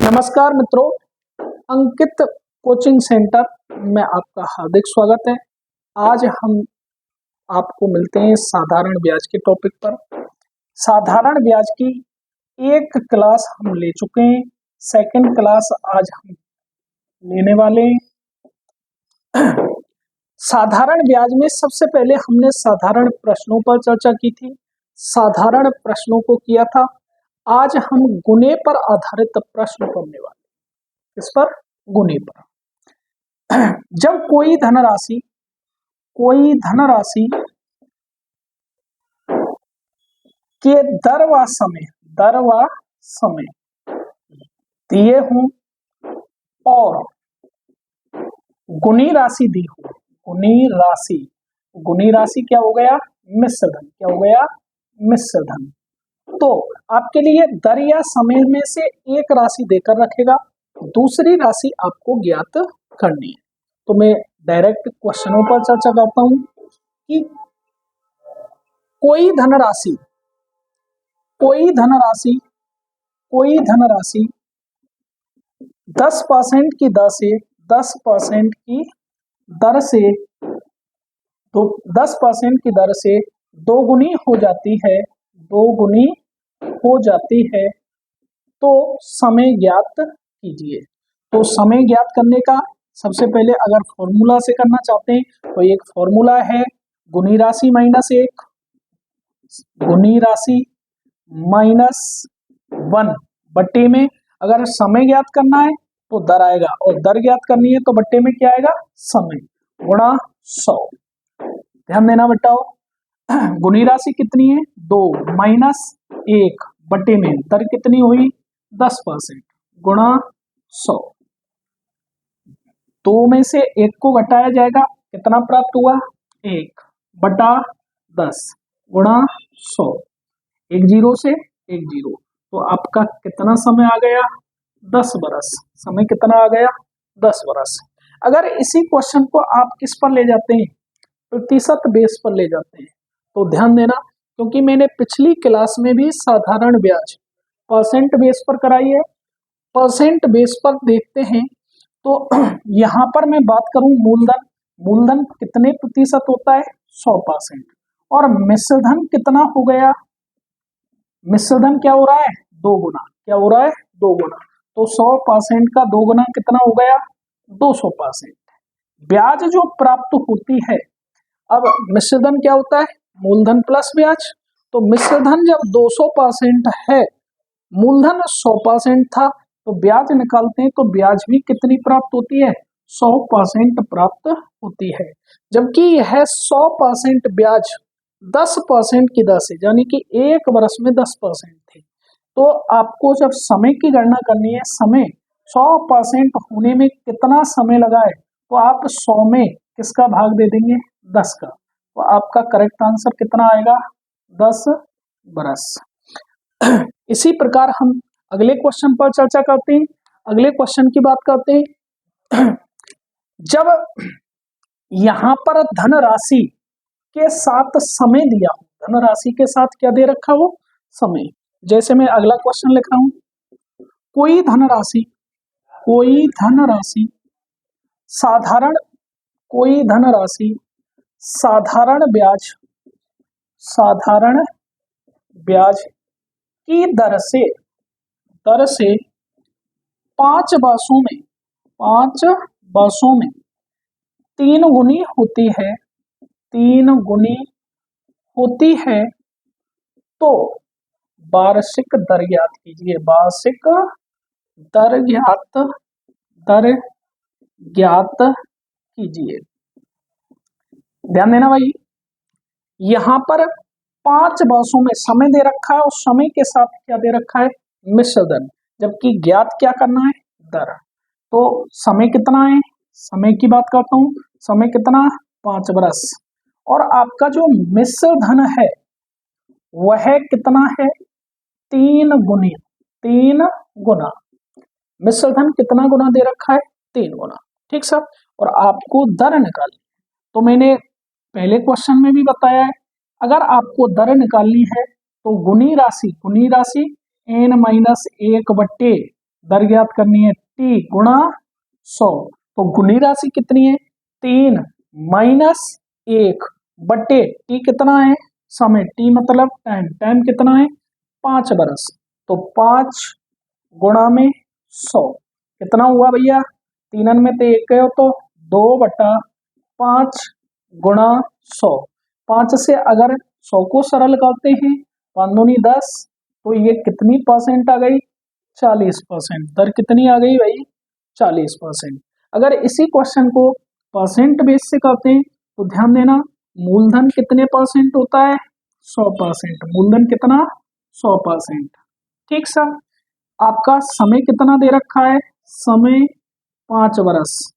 नमस्कार मित्रों, अंकित coaching centre में आपका हार्दिक स्वागत है। आज हम आपको मिलते हैं साधारण ब्याज के टॉपिक पर। साधारण ब्याज की एक क्लास हम ले चुके हैं, सेकंड क्लास आज हम लेने वाले हैं। साधारण ब्याज में सबसे पहले हमने साधारण प्रश्नों पर चर्चा की थी, साधारण प्रश्नों को किया था। आज हम गुणे पर आधारित प्रश्न पढ़ने वाले हैं। इस पर गुणे पर जब कोई धनराशि के दर व समय दिए हों और गुणी राशि दी हो, गुणी राशि क्या हो गया? मिश्र धन। क्या हो गया? मिश्र धन। तो आपके लिए दर या समय में से एक राशि देकर रखेगा, दूसरी राशि आपको ज्ञात करनी है। तो मैं डायरेक्ट क्वेश्चनों पर चर्चा करता हूं कि कोई धनराशि 10% की दर से 10% की दर से तो 10% की दर से दोगुनी हो जाती है तो समय ज्ञात कीजिए। तो समय ज्ञात करने का सबसे पहले अगर फॉर्मूला से करना चाहते हैं तो एक फॉर्मूला है गुणी राशि माइनस 1 बट्टे में। अगर समय ज्ञात करना है तो दर आएगा और दर ज्ञात करनी है तो बट्टे में क्या आएगा? समय गुणा 100। ध्यान देना बेटाओ, गुणी राशि कितनी है? 2 माइनस 1 बट्टे में दर कितनी हुई? 10% गुणा 100। 2 में से 1 को घटाया जाएगा, कितना प्राप्त हुआ? 1 बटा 10 गुणा 100। 1 जीरो से 1 जीरो, तो आपका कितना समय आ गया? 10 बरस। समय कितना आ गया? 10 बरस। अगर इसी क्वेश्चन को आप किस पर ले जाते हैं? प्रतिशत बेस पर ले जाते हैं। तो ध्यान देना, क्योंकि मैंने पिछली क्लास में भी साधारण ब्याज परसेंट बेस पर कराई है। परसेंट बेस पर देखते हैं तो यहाँ पर मैं बात करूं मूलधन कितने प्रतिशत होता है? 100%। और मिश्र धन कितना हो गया? मिश्र धन क्या हो रहा है? 2 गुना। क्या हो रहा है? 2 गुना। तो 100% का 2 गुना कितना हो गया? 200%। ब्याज जो प्राप्त होती है, अब मिश्र धन क्या होता है? मूलधन प्लस ब्याज। तो मिश्र धन जब 200% है, मूलधन 100% था, तो ब्याज निकालते हैं तो ब्याज भी कितनी प्राप्त होती है? 100% प्राप्त होती है। जबकि यह 100% ब्याज 10% की दर से, यानी कि एक वर्ष में 10% थे। तो आपको जब समय की गणना करनी है, समय 100% होने में कितना समय लगा है, तो आप 100 में किसका भाग दे देंगे? 10 का। तो आपका करेक्ट आंसर कितना आएगा? 10 बरस। इसी प्रकार हम अगले क्वेश्चन पर चर्चा करते हैं। अगले क्वेश्चन की बात करते हैं। जब यहां पर धनराशि के साथ समय दिया हो, धनराशि के साथ क्या दे रखा हो? समय। जैसे मैं अगला क्वेश्चन लिख रहा हूं, कोई धनराशि साधारण ब्याज की दर से 5 वर्षों में 3 गुनी होती है तो वार्षिक दर ज्ञात कीजिए। वार्षिक दर ज्ञात कीजिए। ध्यान देना भाई, यहां पर 5 वर्षों में समय दे रखा है और समय के साथ क्या दे रखा है? मिश्र धन। जबकि ज्ञात क्या करना है? दर। तो समय कितना है? समय की बात करता हूं, समय कितना? 5 वर्ष। और आपका जो मिश्र धन है वह कितना है? 3 गुना। मिश्र धन कितना गुना दे रखा है? 3 गुना। ठीक सर। और आपको दर निकालनी, तो मैंने पहले क्वेश्चन में भी बताया है, अगर आपको दर निकालनी है तो गुणी राशि n-1 बट्टे दर ज्ञात करनी है, टी गुणा 100। तो गुणी राशि कितनी है, 3 माइनस 1 बटे टी कितना है, समय, टी मतलब टाइम, टाइम कितना है 5 बरस। तो 5 गुणा में 100 कितना हुआ भैया, 3 में से 1 गए तो 2/5 गुणा 100। 5 से अगर 100 को सरल करते हैं, 5 दूनी 10, तो ये कितनी परसेंट आ गई, 40%। दर कितनी आ गई भाई, 40%। अगर इसी क्वेश्चन को परसेंट बेस से करते हैं तो ध्यान देना, मूलधन कितने परसेंट होता है, 100%। मूलधन कितना, 100%। ठीक सर। आपका समय कितना दे रखा है, समय 5 बरस।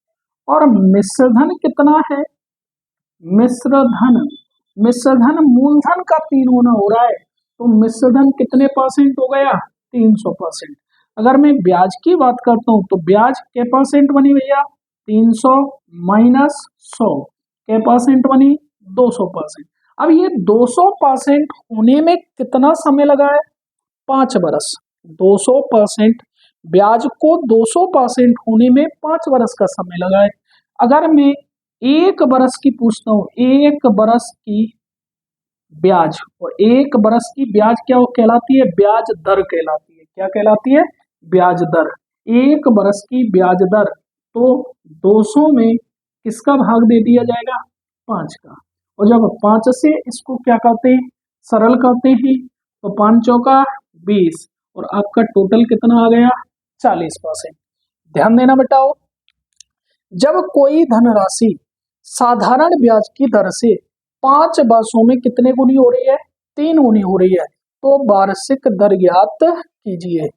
और मिश्रधन कितना है, मिश्रधन, मिश्रधन मूलधन का 3 गुना हो रहा है, तो मिश्रधन कितने परसेंट हो गया, 300%। अगर मैं ब्याज की बात करता हूं तो ब्याज के परसेंट बनी भैया, 300 माइनस 100 के परसेंट बनी, 200%। अब ये 200% होने में कितना समय लगा है, 5 बरस। 200% ब्याज को 200% होने में 5 बरस का समय लगा है। अगर मैं 1 बरस की पूछता हूँ, 1 बरस की ब्याज, और 1 बरस की ब्याज क्या कहलाती है, ब्याज दर कहलाती है। क्या कहलाती है, ब्याज दर। 1 बरस की ब्याज दर, तो 200 में किसका भाग दे दिया जाएगा, 5 का। और जब 5 से इसको क्या करते हैं, सरल करते हैं, तो 5 चौका 20, और आपका टोटल कितना आ गया, 40%। ध्यान देना बेटाओ, जब कोई धनराशि साधारण ब्याज की दर से 5 वर्षों में कितने गुनी हो रही है, 3 गुनी हो रही है, तो वार्षिक दर ज्ञात कीजिए।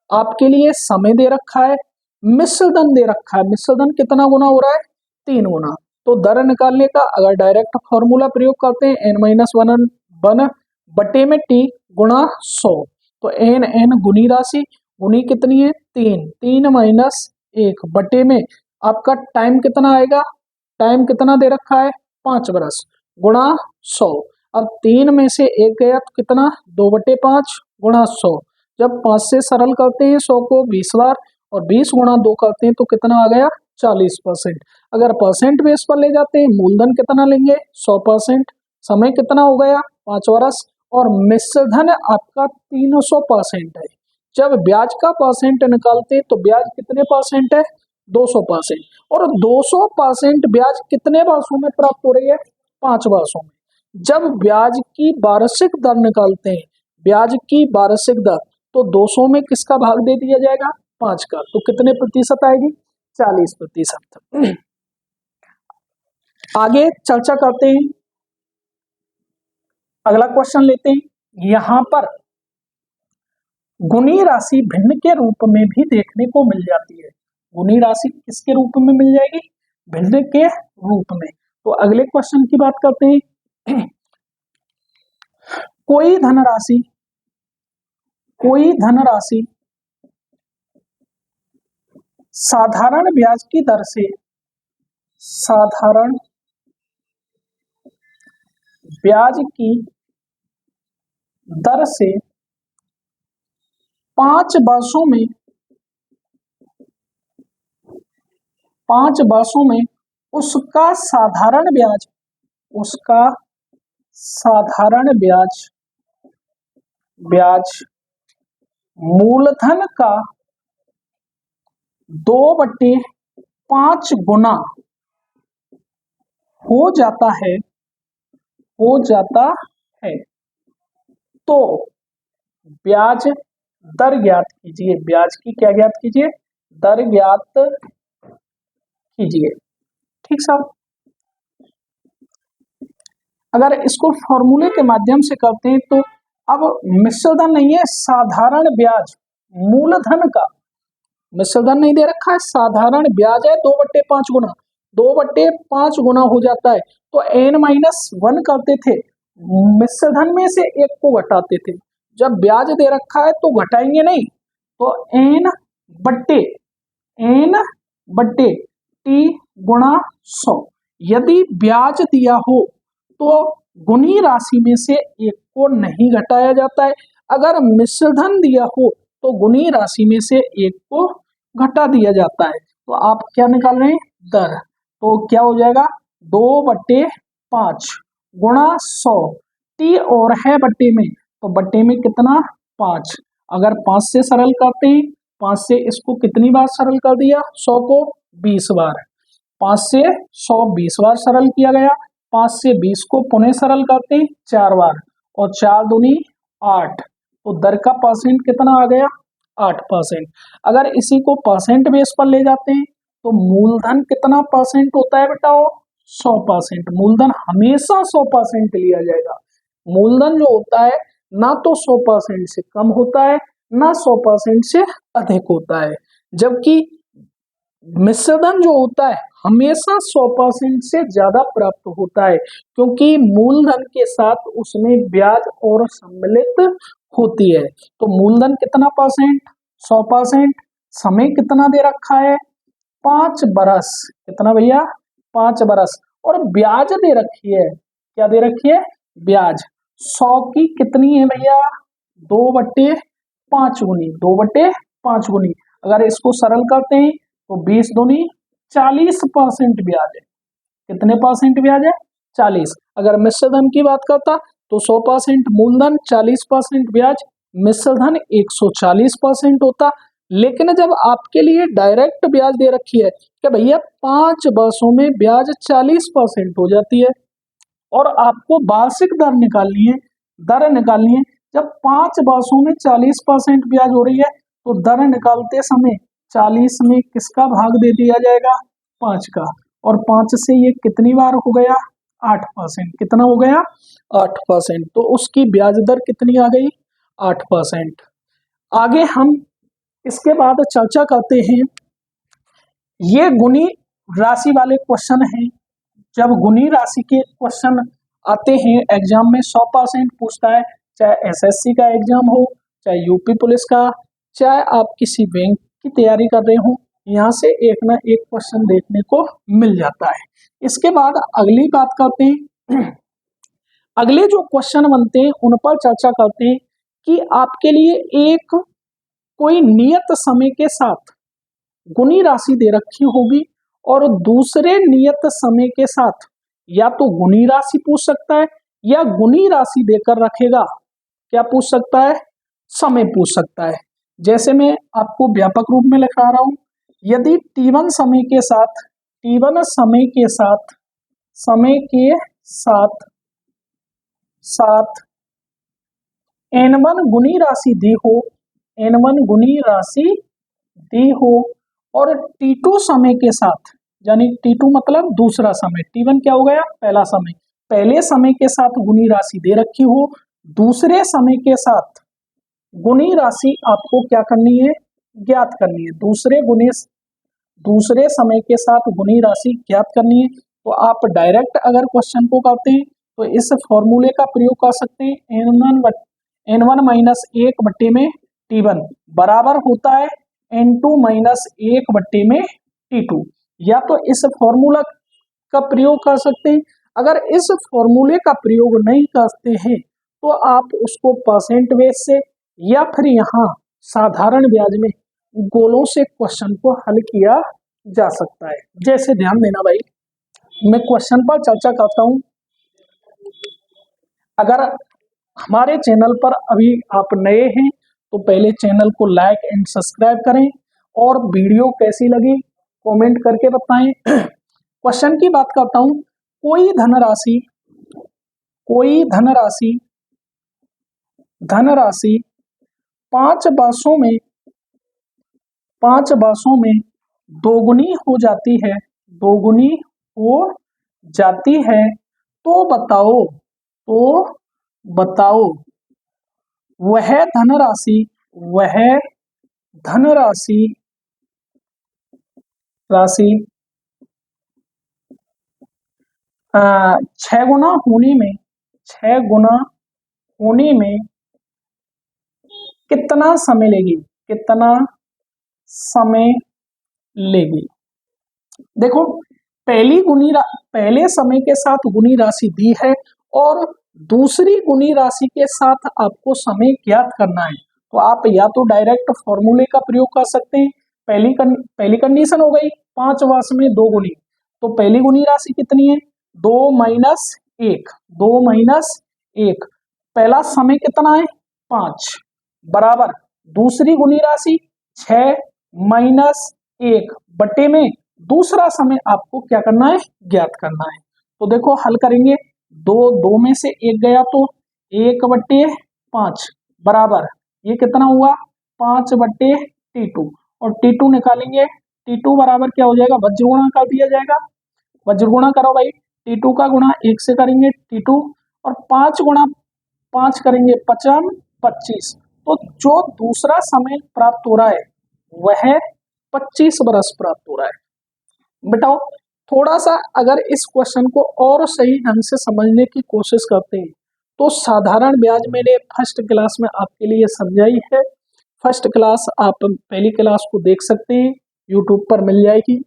आपके लिए समय दे रखा है, मिश्रधन दे रखा है, मिश्रधन कितना गुना हो रहा है, 3 गुना। तो दर निकालने का अगर डायरेक्ट फॉर्मूला प्रयोग करते हैं, n-1 बटे में टी गुणा 100, तो n गुनी राशि, गुनी कितनी है, 3 माइनस 1 बटे में आपका टाइम कितना आएगा, टाइम कितना दे रखा है, 5 बरस गुणा 100। अब 3 में से 1 गया तो कितना, 2/5 गुणा 100। जब 5 से सरल करते हैं 100 को 20 बार, और 20 गुणा 2 करते हैं तो कितना आ गया, 40%। अगर परसेंट बेस पर ले जाते हैं, मूलधन कितना लेंगे, 100%। समय कितना हो गया, 5 वर्ष। और मिश्रधन आपका 300% है। जब ब्याज का परसेंट निकालते हैं तो ब्याज कितने परसेंट है, 200%। और 200% ब्याज कितने वर्षों में प्राप्त हो रही है, 5 वर्षों में। जब ब्याज की वार्षिक दर निकालते हैं, ब्याज की वार्षिक दर, तो 200 में किसका भाग दे दिया जाएगा, 5 का। तो कितने प्रतिशत आएगी, 40%। आगे चर्चा करते हैं, अगला क्वेश्चन लेते हैं। यहां पर गुणी राशि भिन्न के रूप में भी देखने को मिल जाती है। गुणी राशि किसके रूप में मिल जाएगी, भिन्न के रूप में। तो अगले क्वेश्चन की बात करते हैं। कोई धनराशि साधारण ब्याज की दर से, साधारण ब्याज की दर से 5 वर्षों में, 5 वर्षों में उसका साधारण ब्याज, उसका साधारण ब्याज मूलधन का 2/5 गुना हो जाता है, तो ब्याज दर ज्ञात कीजिए। ब्याज की क्या ज्ञात कीजिए, दर ज्ञात कीजिए। ठीक साहब। अगर इसको फॉर्मूले के माध्यम से करते हैं तो अब मिश्रधन नहीं है, साधारण ब्याज मूलधन का, मिश्रधन नहीं दे रखा है, साधारण ब्याज है 2/5 गुना, 2/5 गुना हो जाता है। तो n-1 करते थे, मिश्रधन में से 1 को घटाते थे। जब ब्याज दे रखा है तो घटाएंगे नहीं, तो n बट्टे टी गुणा 100। यदि ब्याज दिया हो तो गुणी राशि में से 1 को नहीं घटाया जाता है। अगर मिश्रधन दिया हो तो गुणी राशि में से एक को घटा दिया जाता है। तो आप क्या निकाल रहे हैं, दर। तो क्या हो जाएगा 2/5 गुणा 100, टी और है बट्टे में, तो बट्टे में कितना 5। अगर 5 से सरल करते हैं, 5 से इसको कितनी बार सरल कर दिया, 100 को 20 बार। 5 से 100 20 बार सरल किया गया, 5 से 20 को पुनः सरल करते हैं 4 बार, और 4 दूनी 8। तो दर का परसेंट कितना आ गया, 8%। अगर इसी को परसेंट बेस पर ले जाते हैं तो मूलधन कितना परसेंट होता है बेटा, वो 100%। मूलधन हमेशा 100% लिया जाएगा। मूलधन जो होता है ना तो 100% से कम होता है, ना 100% से अधिक होता है, जबकि मिश्रधन जो होता है हमेशा 100% से ज्यादा प्राप्त होता है, क्योंकि मूलधन के साथ उसमें ब्याज और सम्मिलित होती है। तो मूलधन कितना परसेंट, 100%। समय कितना दे रखा है, 5 बरस। कितना भैया, 5 बरस। और ब्याज दे रखी है, क्या दे रखी है, ब्याज। 100 की कितनी है भैया, 2/5 गुनी, 2/5 गुनी। अगर इसको सरल करते हैं तो 20 दूनी 40% ब्याज है। कितने परसेंट ब्याज है, 40। अगर मिश्रधन की बात करता तो 100% मूलधन, 40% ब्याज, मिश्रधन 140% होता। लेकिन जब आपके लिए डायरेक्ट ब्याज दे रखी है कि भैया 5 वर्षों में ब्याज 40% हो जाती है, और आपको वार्षिक दर निकालनी है, दर निकालनी है। जब 5 वर्षों में 40% ब्याज हो रही है तो दर निकालते समय 40 में किसका भाग दे दिया जाएगा, 5 का। और 5 से ये कितनी बार हो गया, 8%। कितना हो गया, 8%। तो उसकी ब्याज दर कितनी आ गई, 8%। आगे हम इसके बाद चर्चा करते हैं, ये गुणी राशि वाले क्वेश्चन हैं। जब गुणी राशि के क्वेश्चन आते हैं एग्जाम में 100% पूछता है, चाहे एसएससी का एग्जाम हो, चाहे यूपी पुलिस का, चाहे आप किसी बैंक की तैयारी कर रहे हो, यहाँ से एक ना एक क्वेश्चन देखने को मिल जाता है। इसके बाद अगली बात करते हैं, अगले जो क्वेश्चन बनते हैं उन पर चर्चा करते हैं कि आपके लिए एक कोई नियत समय के साथ गुणी राशि दे रखी होगी और दूसरे नियत समय के साथ या तो गुणी राशि पूछ सकता है या गुणी राशि देकर रखेगा, क्या पूछ सकता है, समय पूछ सकता है। जैसे मैं आपको व्यापक रूप में लिखा रहा हूं, यदि T1 समय के साथ, T1 समय के साथ, समय के साथ साथ N1 गुणी राशि दी हो, N1 गुणी राशि दी हो, और T2 समय के साथ, यानी T2 मतलब दूसरा समय, T1 क्या हो गया, पहला समय, पहले समय के साथ गुणी राशि दे रखी हो, दूसरे समय के साथ गुणी राशि आपको क्या करनी है, ज्ञात करनी है। दूसरे समय के साथ गुणी राशि ज्ञात करनी है। तो आप डायरेक्ट अगर क्वेश्चन को करते हैं तो इस फॉर्मूले का प्रयोग कर सकते हैं, N1 माइनस 1 बट्टे में T1 बराबर होता है N2 माइनस 1 बट्टे में T2। या तो इस फॉर्मूला का प्रयोग कर सकते हैं। अगर इस फॉर्मूले का प्रयोग नहीं करते हैं तो आप उसको परसेंट बेस से या फिर यहाँ साधारण ब्याज में गोलों से क्वेश्चन को हल किया जा सकता है। जैसे ध्यान देना भाई, मैं क्वेश्चन पर चर्चा करता हूं। अगर हमारे चैनल पर अभी आप नए हैं तो पहले चैनल को लाइक एंड सब्सक्राइब करें, और वीडियो कैसी लगी कमेंट करके बताएं। क्वेश्चन की बात करता हूं, कोई धनराशि 5 वर्षों में दोगुनी हो जाती है, तो बताओ वह धनराशि 6 गुना होने में कितना समय लेगी। देखो, पहले समय के साथ गुणी राशि दी है और दूसरी गुणी राशि के साथ आपको समय ज्ञात करना है। तो आप या तो डायरेक्ट फॉर्मूले का प्रयोग कर सकते हैं। पहली कंडीशन हो गई 5 वर्ष में 2 गुनी, तो पहली गुनी राशि कितनी है 2 माइनस 1, 2 माइनस 1, पहला समय कितना है 5 बराबर दूसरी गुनी राशि 6 माइनस 1 बटे में दूसरा समय आपको क्या करना है ज्ञात करना है। तो देखो हल करेंगे, 2 में से 1 गया तो 1/5 बराबर ये कितना हुआ 5/T2 और T2 निकालेंगे, T2 बराबर क्या हो जाएगा वज्र गुणा कर दिया जाएगा, वज्र गुणा करो भाई, T2 का गुणा 1 से करेंगे T2 और 5 गुणा 5 करेंगे 5 25, तो जो दूसरा समय प्राप्त हो रहा है वह 25 वर्ष प्राप्त हो रहा है। बताओ थोड़ा सा अगर इस क्वेश्चन को और सही ढंग से समझने की कोशिश करते हैं तो साधारण ब्याज मैंने फर्स्ट क्लास में आपके लिए समझाई है, फर्स्ट क्लास आप पहली क्लास को देख सकते हैं, यूट्यूब पर मिल जाएगी।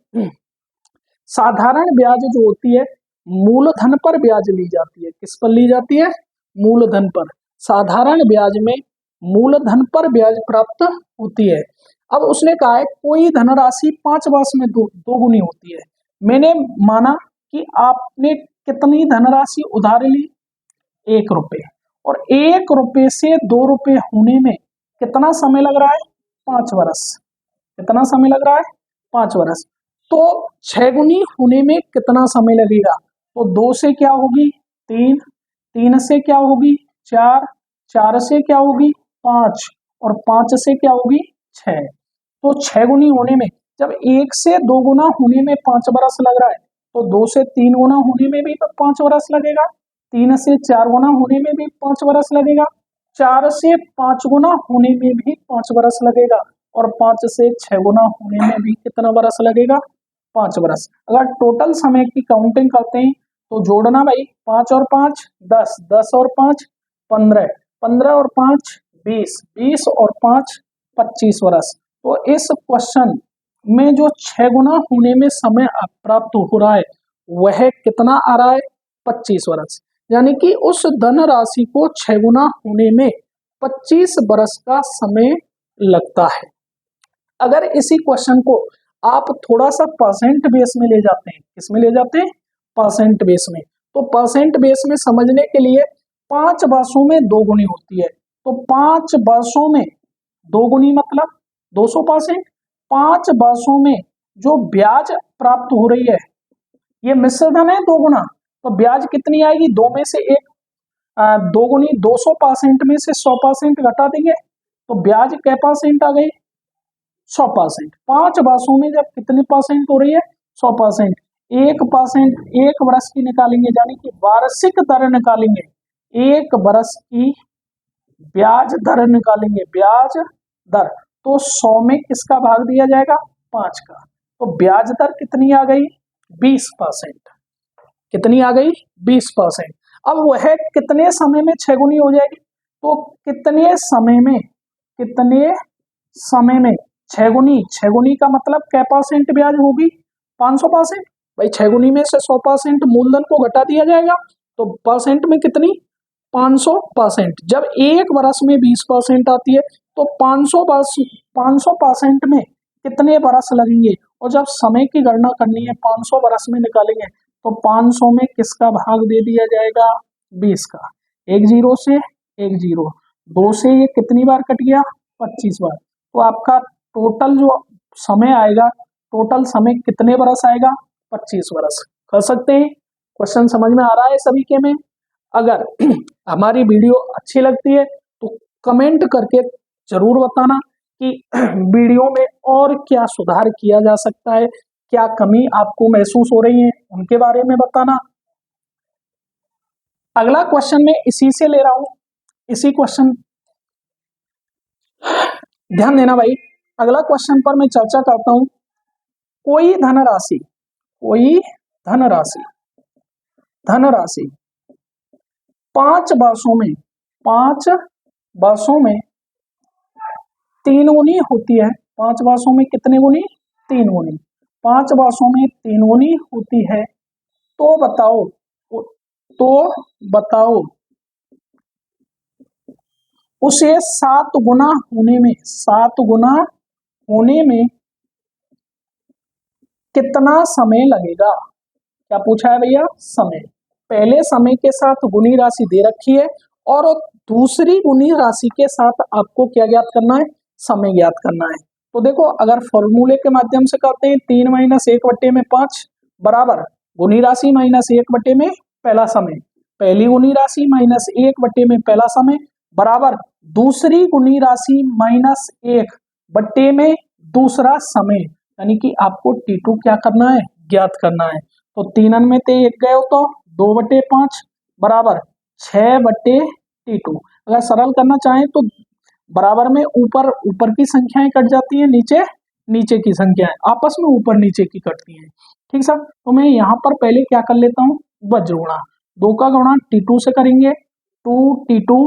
साधारण ब्याज जो होती है मूलधन पर ब्याज ली जाती है, किस पर ली जाती है मूलधन पर। साधारण ब्याज में मूलधन पर ब्याज प्राप्त होती है। अब उसने कहा है कोई धनराशि 5 वर्ष में दो गुनी होती है। मैंने माना कि आपने कितनी धनराशि उधार ली 1 रुपये, और 1 रुपये से 2 रुपये होने में कितना समय लग रहा है 5 वर्ष, कितना समय लग रहा है 5 वर्ष। तो 6 गुनी होने में कितना समय लगेगा, तो 2 से क्या होगी 3, 3 से क्या होगी 4, 4 से क्या होगी 5 और 5 से क्या होगी 6। तो 6 गुनी होने में जब 1 से 2 गुना होने में 5 वर्ष लग रहा है तो 2 से 3 गुना होने में भी 5 वर्ष लगेगा, 3 से 4 गुना होने में भी 5 वर्ष लगेगा, 4 से 5 गुना होने में भी 5 वर्ष लगेगा और 5 से 6 गुना होने में भी कितना वर्ष लगेगा 5 वर्ष। अगर टोटल समय की काउंटिंग करते हैं तो जोड़ना भाई 5 और 5 10, 10 और 5 15, 15 और 5 20, 20 और 5 25 वर्ष। तो इस क्वेश्चन में जो 6 गुना होने में समय प्राप्त हो रहा है वह कितना आ रहा है 25 वर्ष, यानी कि उस धन राशि को 6 गुना होने में 25 वर्ष का समय लगता है। अगर इसी क्वेश्चन को आप थोड़ा सा परसेंट बेस में ले जाते हैं, किसमें ले जाते हैं परसेंट बेस में, तो परसेंट बेस में समझने के लिए 5 वर्षों में 2 गुनी होती है, तो 5 वर्षों में 2 गुनी मतलब 200%। 5 वर्षों में जो ब्याज प्राप्त हो रही है ये मिश्र धन है 2 गुना, तो ब्याज कितनी आएगी 2 में से 1, 2 गुनी 200% में से 100% घटा देंगे तो ब्याज क्या परसेंट आ गई 100%। 5 वर्षों में जब कितने परसेंट हो रही है 100%, 1% 1 वर्ष की निकालेंगे यानी कि वार्षिक दर निकालेंगे, 1 वर्ष की ब्याज दर निकालेंगे, ब्याज दर, तो 100 में किसका भाग दिया जाएगा 5 का, तो ब्याज दर कितनी आ गई 20%, कितनी आ गई 20%। अब वह कितने समय में 6 गुनी हो जाएगी, तो कितने समय में 6 गुनी, 6 गुनी का मतलब क्या परसेंट ब्याज होगी 500%, भाई 6 गुनी में से 100% मूलधन को घटा दिया जाएगा तो परसेंट में कितनी 500%। जब एक वर्ष में 20% आती है तो 500% में कितने वर्ष लगेंगे, और जब समय की गणना करनी है 500 वर्ष में निकालेंगे तो 500 में किसका भाग दे दिया जाएगा 20 का, 1 0 से 1 0, 2 से ये कितनी बार कट गया 25 बार, तो आपका टोटल जो समय आएगा, टोटल समय कितने वर्ष आएगा 25 वर्ष। कर सकते हैं, क्वेश्चन समझ में आ रहा है सभी के में। अगर हमारी वीडियो अच्छी लगती है तो कमेंट करके जरूर बताना कि वीडियो में और क्या सुधार किया जा सकता है, क्या कमी आपको महसूस हो रही है उनके बारे में बताना। अगला क्वेश्चन मैं इसी से ले रहा हूं, इसी क्वेश्चन ध्यान देना भाई, अगला क्वेश्चन पर मैं चर्चा करता हूं। कोई धनराशि 5 वर्षों में 3 गुनी होती है, 5 वर्षों में कितने गुनी 3 गुनी, 5 वर्षों में 3 गुनी होती है, तो बताओ उसे 7 गुना होने में कितना समय लगेगा। क्या पूछा है भैया, समय। पहले समय के साथ गुणी राशि दे रखी है और दूसरी गुणी राशि के साथ आपको क्या ज्ञात करना है, समय ज्ञात करना है। तो देखो अगर फॉर्मूले के माध्यम से करते हैं 3 माइनस 1/5 बराबर गुणी राशि माइनस 1 में पहला समय, पहली गुणी राशि माइनस 1 में पहला समय बराबर दूसरी गुणी राशि माइनस 1 में दूसरा समय, यानी कि आपको T2 क्या करना है, ज्ञात करना है। तो 3 में ते 1 गए हो तो 2/5 बराबर 6/T2। अगर सरल करना चाहें तो बराबर में ऊपर की संख्याएं कट जाती हैं, नीचे की संख्याएं आपस में ऊपर नीचे की कटती हैं। ठीक सर, तो मैं यहाँ पर पहले क्या कर लेता हूँ, वज्र गुणा 2 का गुणा T2 से करेंगे, 2T2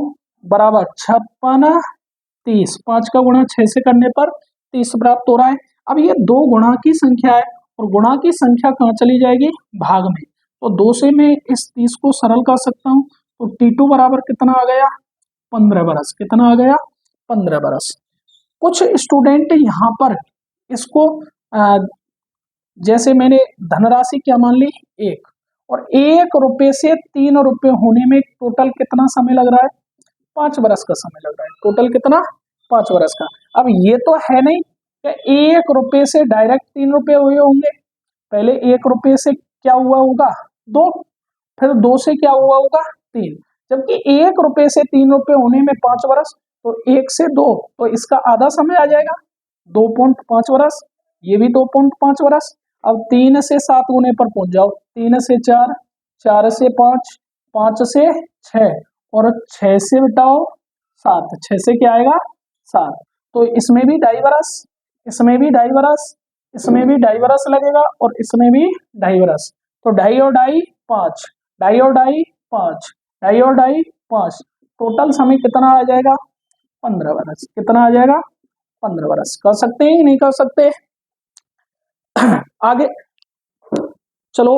बराबर 56 30, 5 का गुणा 6 से करने पर 30 प्राप्त हो रहा है। अब ये 2 गुणा की संख्या है और गुणा की संख्या कहाँ चली जाएगी, भाग में। तो 2 से मैं इस 30 को सरल कर सकता हूँ। तो T2 बराबर कितना आ गया, 15 बरस। कितना आ गया, 15 बरस। कुछ स्टूडेंट यहाँ पर इसको जैसे मैंने धनराशि क्या मान ली 1, और 1 रुपए से 3 रुपए होने में टोटल कितना समय लग रहा है, 5 बरस का समय लग रहा है। टोटल कितना, 5 बरस का। अब ये तो है नहीं कि 1 रुपए से डायरेक्ट 3 रुपए हुए होंगे। पहले 1 रुपए से क्या हुआ होगा, 2, फिर 2 से क्या हुआ होगा, 3, जबकि 1 रुपए से 3 रुपए होने में 5 बरस, तो 1 से 2 तो इसका आधा समय आ जाएगा 2.5 बरस, ये भी 2.5 बरस। अब 3 से 7 गुने पर पहुंच जाओ, 3 से 4, 4 से 5, 5 से 6 और 6 से बिटाओ 7, 6 से क्या आएगा 7। तो इसमें भी 2.5 बरस, इसमें भी 2.5 बरस, इसमें भी 2.5 बरस लगेगा और इसमें भी 2.5 बरस। तो 2.5 और 2.5 5, 2.5 और 2.5 5, 2.5 और 2.5 5, टोटल समय कितना आ जाएगा, 15 बरस। कितना आ जाएगा, 15 बरस। कर सकते हैं नहीं कर सकते। आगे चलो